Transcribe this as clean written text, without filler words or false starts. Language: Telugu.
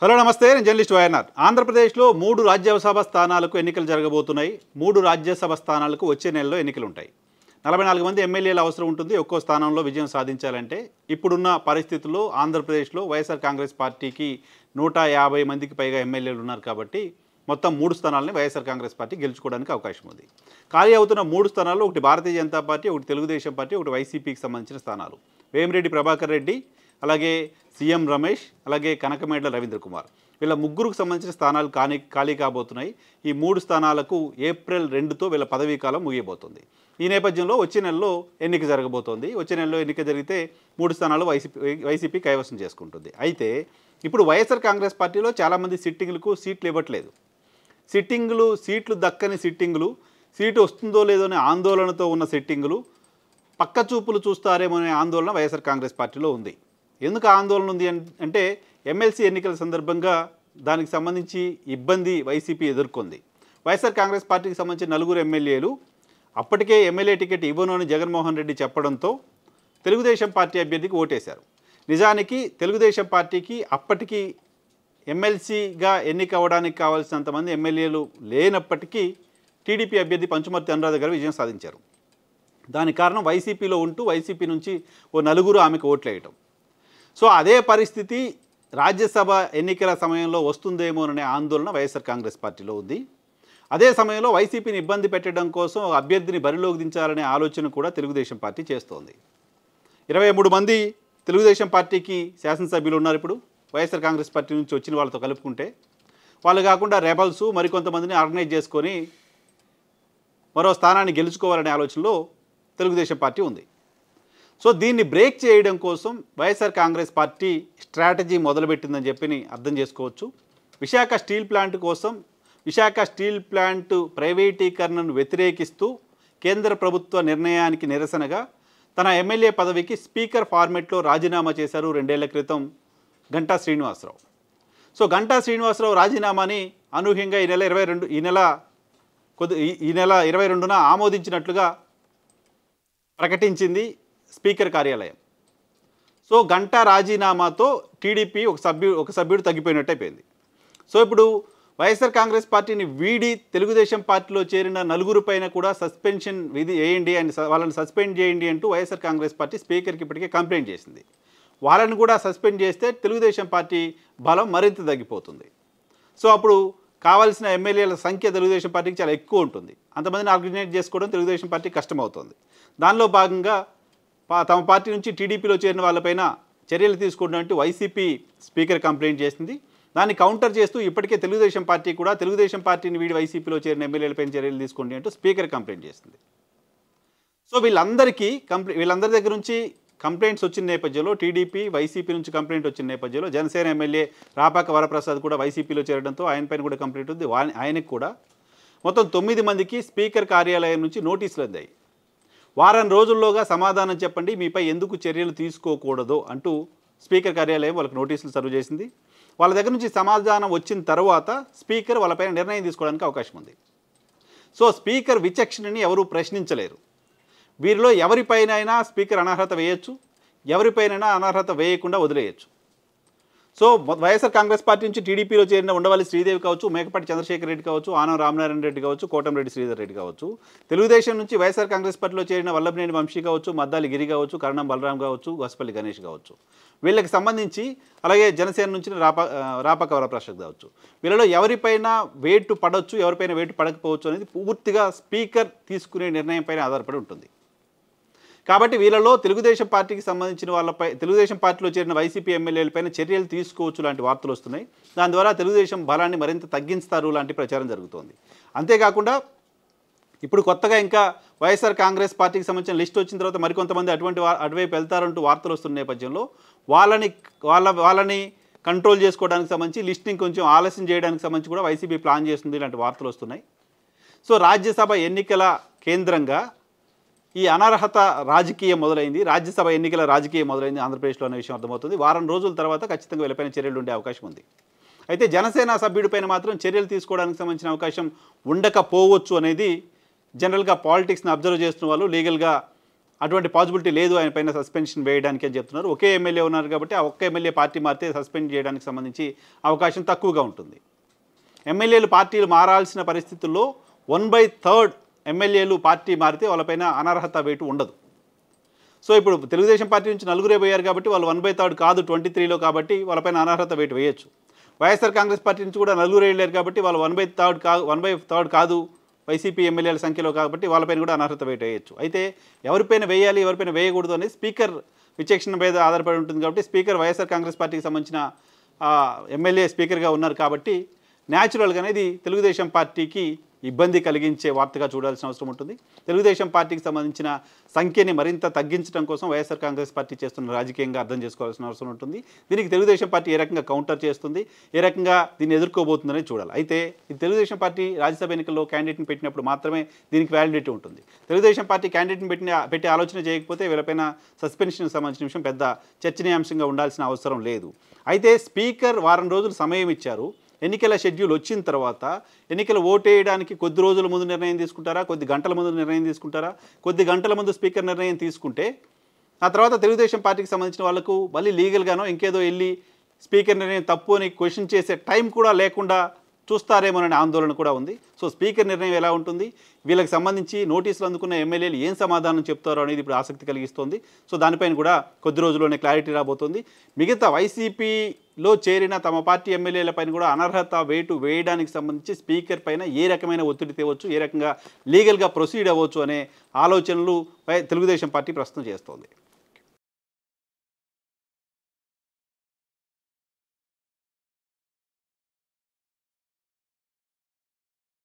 హలో నమస్తే, నేను జర్నలిస్ట్ వైఎన్ఆర్. ఆంధ్రప్రదేశ్లో 3 రాజ్యసభ స్థానాలకు ఎన్నికలు జరగబోతున్నాయి. 3 రాజ్యసభ స్థానాలకు వచ్చే నెలలో ఎన్నికలు ఉంటాయి. 44 మంది ఎమ్మెల్యేల అవసరం ఉంటుంది ఒక్కో స్థానంలో విజయం సాధించాలంటే. ఇప్పుడున్న పరిస్థితుల్లో ఆంధ్రప్రదేశ్లో వైఎస్ఆర్ కాంగ్రెస్ పార్టీకి 150 మందికి పైగా ఎమ్మెల్యేలు ఉన్నారు కాబట్టి మొత్తం 3 స్థానాలని వైఎస్ఆర్ కాంగ్రెస్ పార్టీ గెలుచుకోవడానికి అవకాశం ఉంది. ఖాళీ అవుతున్న 3 స్థానాల్లో ఒకటి భారతీయ జనతా పార్టీ, ఒకటి తెలుగుదేశం పార్టీ, ఒకటి వైసీపీకి సంబంధించిన స్థానాలు. వేమిరెడ్డి ప్రభాకర్ రెడ్డి, అలాగే సీఎం రమేష్, అలాగే కనకమేడ్ల రవీంద్ర కుమార్, వీళ్ళ ముగ్గురికి సంబంధించిన స్థానాలు ఖాళీ కాబోతున్నాయి. ఈ 3 స్థానాలకు ఏప్రిల్ 2తో వీళ్ళ పదవీ కాలం ముగియబోతుంది. ఈ నేపథ్యంలో వచ్చే నెలలో ఎన్నిక జరగబోతోంది. వచ్చే నెలలో ఎన్నిక జరిగితే 3 స్థానాలు వైసీపీ కైవసం చేసుకుంటుంది. అయితే ఇప్పుడు వైఎస్ఆర్ కాంగ్రెస్ పార్టీలో చాలామంది సిట్టింగులకు సీట్లు ఇవ్వట్లేదు. సీట్లు దక్కని సిట్టింగులు, సీటు వస్తుందో లేదో అనే ఆందోళనతో ఉన్న సిట్టింగులు, పక్క చూపులు చూస్తారేమో అనే ఆందోళన వైఎస్ఆర్ కాంగ్రెస్ పార్టీలో ఉంది. ఎందుకు ఆందోళన ఉంది అంటే ఎమ్మెల్సీ ఎన్నికల సందర్భంగా దానికి సంబంధించి ఇబ్బంది వైసీపీ ఎదుర్కొంది. వైఎస్ఆర్ కాంగ్రెస్ పార్టీకి సంబంధించిన 4 ఎమ్మెల్యేలు అప్పటికే ఎమ్మెల్యే టికెట్ ఇవ్వను అని జగన్మోహన్ రెడ్డి చెప్పడంతో తెలుగుదేశం పార్టీ అభ్యర్థికి ఓటేశారు. నిజానికి తెలుగుదేశం పార్టీకి అప్పటికి ఎమ్మెల్సీగా ఎన్నిక అవ్వడానికి కావాల్సినంతమంది ఎమ్మెల్యేలు లేనప్పటికీ టీడీపీ అభ్యర్థి పంచుమర్తి అనురాధ గారు విజయం సాధించారు. దానికి కారణం వైసీపీలో ఉంటూ వైసీపీ నుంచి ఓ 4 ఆమెకు ఓట్లేయటం. సో అదే పరిస్థితి రాజ్యసభ ఎన్నికల సమయంలో వస్తుందేమోననే ఆందోళన వైఎస్ఆర్ కాంగ్రెస్ పార్టీలో ఉంది. అదే సమయంలో వైసీపీని ఇబ్బంది పెట్టడం కోసం అభ్యర్థిని బరిలోకి దించాలనే ఆలోచన కూడా తెలుగుదేశం పార్టీ చేస్తోంది. 23 మంది తెలుగుదేశం పార్టీకి శాసనసభ్యులు ఉన్నారు. ఇప్పుడు వైఎస్ఆర్ కాంగ్రెస్ పార్టీ నుంచి వచ్చిన వాళ్ళతో కలుపుకుంటే వాళ్ళు కాకుండా రెబల్స్ మరికొంతమందిని ఆర్గనైజ్ చేసుకొని మరో స్థానాన్ని గెలుచుకోవాలనే ఆలోచనలో తెలుగుదేశం పార్టీ ఉంది. సో దీన్ని బ్రేక్ చేయడం కోసం వైఎస్ఆర్ కాంగ్రెస్ పార్టీ స్ట్రాటజీ మొదలుపెట్టిందని చెప్పి అర్థం చేసుకోవచ్చు. విశాఖ స్టీల్ ప్లాంట్ ప్రైవేటీకరణను వ్యతిరేకిస్తూ కేంద్ర ప్రభుత్వ నిర్ణయానికి నిరసనగా తన ఎమ్మెల్యే పదవికి స్పీకర్ ఫార్మెట్లో రాజీనామా చేశారు 2 ఏళ్ల క్రితం గంటా శ్రీనివాసరావు. సో గంటా శ్రీనివాసరావు రాజీనామాని అనూహ్యంగా ఈ నెల 22న ఆమోదించినట్లుగా ప్రకటించింది స్పీకర్ కార్యాలయం. సో గంటా రాజీనామాతో టీడీపీ ఒక సభ్యుడు తగ్గిపోయినట్టు అయిపోయింది. సో ఇప్పుడు వైఎస్ఆర్ కాంగ్రెస్ పార్టీని వీడి తెలుగుదేశం పార్టీలో చేరిన 4 పైన కూడా సస్పెన్షన్ విధి వేయండి అని, వాళ్ళని సస్పెండ్ చేయండి అంటూ వైఎస్ఆర్ కాంగ్రెస్ పార్టీ స్పీకర్కి ఇప్పటికే కంప్లైంట్ చేసింది. వాళ్ళని కూడా సస్పెండ్ చేస్తే తెలుగుదేశం పార్టీ బలం మరింత తగ్గిపోతుంది. సో అప్పుడు కావాల్సిన ఎమ్మెల్యేల సంఖ్య తెలుగుదేశం పార్టీకి చాలా ఎక్కువ ఉంటుంది. అంతమందిని ఆర్గనైజ్ చేసుకోవడం తెలుగుదేశం పార్టీ కష్టమవుతుంది. దానిలో భాగంగా తమ పార్టీ నుంచి టీడీపీలో చేరిన వాళ్ళపైన చర్యలు తీసుకుంటున్నట్టు వైసీపీ స్పీకర్ కంప్లైంట్ చేసింది. దాన్ని కౌంటర్ చేస్తూ ఇప్పటికే తెలుగుదేశం పార్టీ కూడా తెలుగుదేశం పార్టీని వీడి వైసీపీలో చేరిన ఎమ్మెల్యేలపైన చర్యలు తీసుకోండి అంటూ స్పీకర్ కంప్లైంట్ చేసింది. సో వీళ్ళందరి దగ్గర నుంచి కంప్లైంట్స్ వచ్చిన నేపథ్యంలో, టీడీపీ వైసీపీ నుంచి కంప్లైంట్ వచ్చిన నేపథ్యంలో జనసేన ఎమ్మెల్యే రాపాక వరప్రసాద్ కూడా వైసీపీలో చేరడంతో ఆయన పైన కూడా కంప్లైంట్ ఉంది. ఆయనకు కూడా మొత్తం 9 మందికి స్పీకర్ కార్యాలయం నుంచి నోటీసులు అందాయి. వారం రోజుల్లోగా సమాధానం చెప్పండి, మీపై ఎందుకు చర్యలు తీసుకోకూడదో అంటూ స్పీకర్ కార్యాలయం వాళ్ళకి నోటీసులు సర్వ్ చేసింది. వాళ్ళ దగ్గర నుంచి సమాధానం వచ్చిన తర్వాత స్పీకర్ వాళ్ళపైన నిర్ణయం తీసుకోవడానికి అవకాశం ఉంది. సో స్పీకర్ విచక్షణని ఎవరూ ప్రశ్నించలేరు. వీరిలో ఎవరిపైనైనా స్పీకర్ అనర్హత వేయచ్చు, ఎవరిపైనైనా అనర్హత వేయకుండా వదిలేయచ్చు. సో వైఎస్ఆర్ కాంగ్రెస్ పార్టీ నుంచి టీడీపీలో చేరిన ఉండవల్లి శ్రీదేవి కావచ్చు, మేకపాటి చంద్రశేఖర్ రెడ్డి కావచ్చు, ఆనం రామనారాయణ రెడ్డి కావచ్చు, కోటంరెడ్డి శ్రీధర్ రెడ్డి కావచ్చు, తెలుగుదేశం నుంచి వైఎస్ఆర్ కాంగ్రెస్ పార్టీలో చేరిన వల్లభనేని వంశీ కావచ్చు, మద్దాలి గిరి కావచ్చు, కరణం బలరాం కావచ్చు, గోసపల్లి గణేష్ కావచ్చు, వీళ్ళకి సంబంధించి అలాగే జనసేన నుంచి రాపాక వరప్రసాద్ కావచ్చు, వీళ్ళలో ఎవరిపైన వేటు పడవచ్చు, ఎవరిపైన వేటు పడకపోవచ్చు అనేది పూర్తిగా స్పీకర్ తీసుకునే నిర్ణయం పైన ఆధారపడి ఉంటుంది. కాబట్టి వీళ్ళలో తెలుగుదేశం పార్టీకి సంబంధించిన వాళ్ళపై, తెలుగుదేశం పార్టీలో చేరిన వైసీపీ ఎమ్మెల్యేలపైన చర్యలు తీసుకోవచ్చు లాంటి వార్తలు వస్తున్నాయి. దాని ద్వారా తెలుగుదేశం బలాన్ని మరింత తగ్గిస్తారు లాంటి ప్రచారం జరుగుతోంది. అంతేకాకుండా ఇప్పుడు కొత్తగా ఇంకా వైఎస్ఆర్ కాంగ్రెస్ పార్టీకి సంబంధించిన లిస్ట్ వచ్చిన తర్వాత మరికొంతమంది అటువైపు వెళ్తారంటూ వార్తలు వస్తున్న నేపథ్యంలో వాళ్ళని కంట్రోల్ చేసుకోవడానికి సంబంధించి లిస్ట్ని కొంచెం ఆలస్యం చేయడానికి సంబంధించి కూడా వైసీపీ ప్లాన్ చేస్తుంది ఇలాంటి వార్తలు వస్తున్నాయి. సో రాజ్యసభ ఎన్నికల కేంద్రంగా ఈ అనర్హత రాజకీయం మొదలైంది, రాజ్యసభ ఎన్నికల రాజకీయం మొదలైంది ఆంధ్రప్రదేశ్లో అనే విషయం అర్థమవుతుంది. వారం రోజుల తర్వాత ఖచ్చితంగా వీళ్ళపైన చర్యలు ఉండే అవకాశం ఉంది. అయితే జనసేన సభ్యుడిపైన మాత్రం చర్యలు తీసుకోవడానికి సంబంధించిన అవకాశం ఉండకపోవచ్చు అనేది జనరల్గా పాలిటిక్స్ని అబ్జర్వ్ చేస్తున్న వాళ్ళు, లీగల్గా అటువంటి పాసిబిలిటీ లేదు ఆయన పైన సస్పెన్షన్ వేయడానికి అని చెప్తున్నారు. ఒకే ఎమ్మెల్యే ఉన్నారు కాబట్టి ఆ ఒక్క ఎమ్మెల్యే పార్టీ మారితే సస్పెండ్ చేయడానికి సంబంధించి అవకాశం తక్కువగా ఉంటుంది. ఎమ్మెల్యేలు పార్టీలు మారాల్సిన పరిస్థితుల్లో 1/3 ఎమ్మెల్యేలు పార్టీ మారితే వాళ్ళపైన అనర్హత వేటు ఉండదు. సో ఇప్పుడు తెలుగుదేశం పార్టీ నుంచి నలుగురే పోయారు కాబట్టి వాళ్ళు 1/3 కాదు 23లో కాబట్టి వాళ్ళపైన అనర్హత వేటు వేయచ్చు. వైఎస్ఆర్ కాంగ్రెస్ పార్టీ నుంచి కూడా నలుగురు వెళ్ళారు కాబట్టి వాళ్ళు 1/3 కాదు వైసీపీ ఎమ్మెల్యేల సంఖ్యలో కాబట్టి వాళ్ళపైన కూడా అనర్హత వేటు వేయచ్చు. అయితే ఎవరిపైన వేయాలి ఎవరిపైన వేయకూడదు అనేది స్పీకర్ విచక్షణ మీద ఆధారపడి ఉంటుంది. కాబట్టి స్పీకర్ వైఎస్ఆర్ కాంగ్రెస్ పార్టీకి సంబంధించిన ఎమ్మెల్యే స్పీకర్గా ఉన్నారు కాబట్టి న్యాచురల్గానే ఇది తెలుగుదేశం పార్టీకి ఇబ్బంది కలిగించే వార్తగా చూడాల్సిన అవసరం ఉంటుంది. తెలుగుదేశం పార్టీకి సంబంధించిన సంఖ్యని మరింత తగ్గించడం కోసం వైఎస్ఆర్ కాంగ్రెస్ పార్టీ చేస్తున్న రాజకీయంగా అర్థం చేసుకోవాల్సిన అవసరం ఉంటుంది. దీనికి తెలుగుదేశం పార్టీ ఏ రకంగా కౌంటర్ చేస్తుంది, ఏ రకంగా దీన్ని ఎదుర్కోబోతుందని చూడాలి. అయితే ఇది తెలుగుదేశం పార్టీ రాజ్యసభ ఎన్నికల్లో క్యాండిడేట్ని పెట్టినప్పుడు మాత్రమే దీనికి వ్యాలిడిటీ ఉంటుంది. తెలుగుదేశం పార్టీ క్యాండిడేట్ని పెట్టే ఆలోచన చేయకపోతే వీళ్ళపైన సస్పెన్షన్కి సంబంధించిన విషయం పెద్ద చర్చనీయాంశంగా ఉండాల్సిన అవసరం లేదు. అయితే స్పీకర్ వారం రోజులు సమయం ఇచ్చారు. ఎన్నికల షెడ్యూల్ వచ్చిన తర్వాత ఎన్నికలు ఓటేయడానికి కొద్ది రోజుల ముందు నిర్ణయం తీసుకుంటారా, కొద్ది గంటల ముందు నిర్ణయం తీసుకుంటారా? కొద్ది గంటల ముందు స్పీకర్ నిర్ణయం తీసుకుంటే ఆ తర్వాత తెలుగుదేశం పార్టీకి సంబంధించిన వాళ్ళకు మళ్ళీ లీగల్గానో ఇంకేదో వెళ్ళి స్పీకర్ నిర్ణయం తప్పు అని క్వశ్చన్ చేసే టైం కూడా లేకుండా చూస్తారేమోననే ఆందోళన కూడా ఉంది. సో స్పీకర్ నిర్ణయం ఎలా ఉంటుంది, వీళ్ళకి సంబంధించి నోటీసులు అందుకున్న ఎమ్మెల్యేలు ఏం సమాధానం చెప్తారో అనేది ఇప్పుడు ఆసక్తి కలిగిస్తోంది. సో దానిపైన కూడా కొద్ది రోజుల్లోనే క్లారిటీ రాబోతోంది. మిగతా వైసీపీలో చేరిన తమ పార్టీ ఎమ్మెల్యేలపైన కూడా అనర్హత వేటు వేయడానికి సంబంధించి స్పీకర్ పైన ఏ రకమైన ఒత్తిడి తేవచ్చు, ఏ రకంగా లీగల్గా ప్రొసీడ్ అవ్వచ్చు అనే ఆలోచనలు తెలుగుదేశం పార్టీ ప్రస్తుతం చేస్తోంది.